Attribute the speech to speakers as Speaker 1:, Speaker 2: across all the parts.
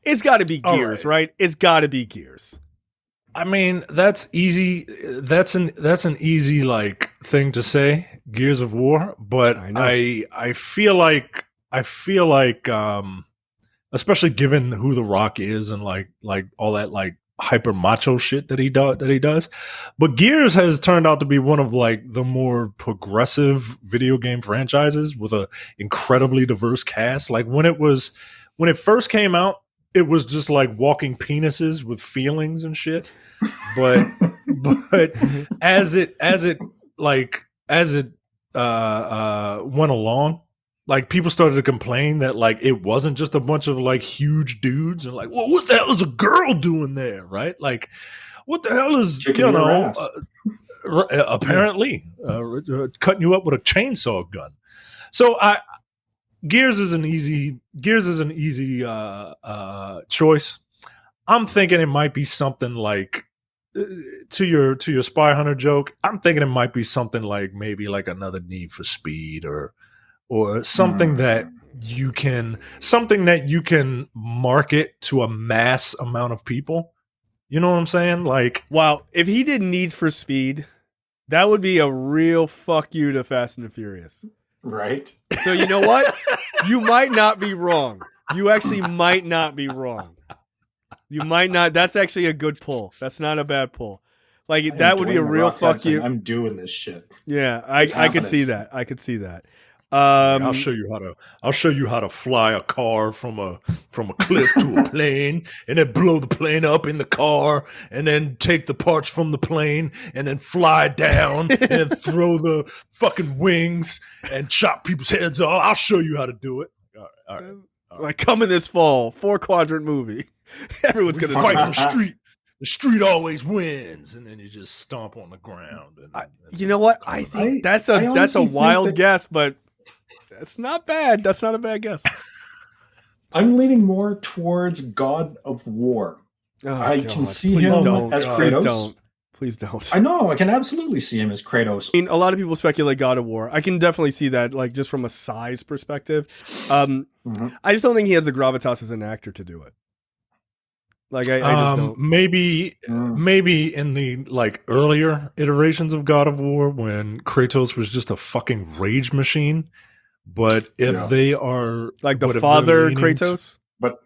Speaker 1: It's got to be
Speaker 2: All
Speaker 1: Gears,
Speaker 2: right.
Speaker 1: right? It's got to be Gears.
Speaker 2: I mean, that's easy. That's an easy like thing to say, Gears of War. But
Speaker 1: I know.
Speaker 2: I feel like especially given who The Rock is and like all that like hyper macho shit that he does. But Gears has turned out to be one of like the more progressive video game franchises with a incredibly diverse cast. Like when it first came out, it was just like walking penises with feelings and shit. But as it went along, like people started to complain that like it wasn't just a bunch of like huge dudes and like, well, what the hell is a girl doing there, right? Like, what the hell is
Speaker 3: Kicking your ass.
Speaker 2: Apparently cutting you up with a chainsaw gun. So Gears is an easy choice. I'm thinking it might be something like to your Spy Hunter joke. I'm thinking it might be something like maybe like another Need for Speed or something that you can market to a mass amount of people. You know what I'm saying? Like,
Speaker 1: wow, if he did Need for Speed, that would be a real fuck you to Fast and the Furious.
Speaker 3: Right.
Speaker 1: So you know what? You might not be wrong. You actually might not be wrong. You might not. That's actually a good pull. That's not a bad pull. Like that would be a real fuck you.
Speaker 3: I'm doing this shit.
Speaker 1: Yeah, I could see that. I could see that.
Speaker 2: I'll show you how to fly a car from a cliff to a plane, and then blow the plane up in the car, and then take the parts from the plane, and then fly down, and then throw the fucking wings and chop people's heads off. I'll show you how to do it. All right.
Speaker 1: Like coming this fall, 4-quadrant movie. Everyone's gonna
Speaker 2: fight on the street. The street always wins, and then you just stomp on the ground.
Speaker 1: You know what? I think that's a wild guess, but that's not bad. That's not a bad guess.
Speaker 3: I'm leaning more towards God of War. I can see him as Kratos.
Speaker 1: Please don't.
Speaker 3: I know. I can absolutely see him as Kratos.
Speaker 1: I mean, a lot of people speculate God of War. I can definitely see that, like, just from a size perspective. I just don't think he has the gravitas as an actor to do it. Like, I just don't.
Speaker 2: Maybe in the like earlier iterations of God of War when Kratos was just a fucking rage machine. But if they are
Speaker 1: like the father Kratos,
Speaker 3: but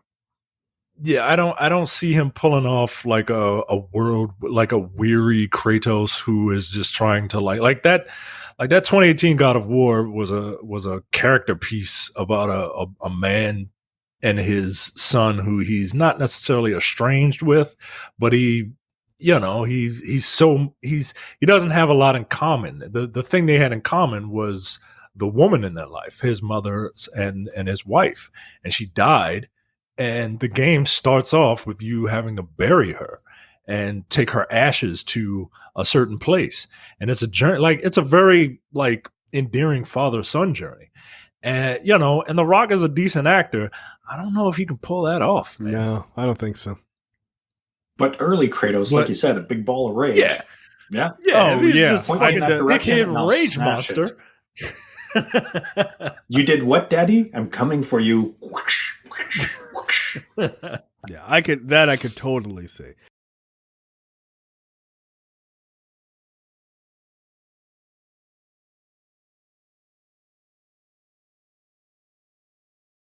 Speaker 2: yeah, I don't see him pulling off like a world like a weary Kratos who is just trying to like that 2018 God of War was a character piece about a man and his son who he's not necessarily estranged with, but he doesn't have a lot in common. The thing they had in common was the woman in their life, his mother and his wife, and she died. And the game starts off with you having to bury her and take her ashes to a certain place. And it's a journey, like it's a very like endearing father-son journey. And and The Rock is a decent actor. I don't know if he can pull that off, man.
Speaker 1: No, I don't think so.
Speaker 3: But early Kratos, like you said, a big ball of rage.
Speaker 2: Yeah.
Speaker 3: Yeah.
Speaker 2: Yeah.
Speaker 1: Oh, yeah.
Speaker 2: Dickhead rage monster.
Speaker 3: You did what, Daddy? I'm coming for you.
Speaker 1: Yeah, I could totally see.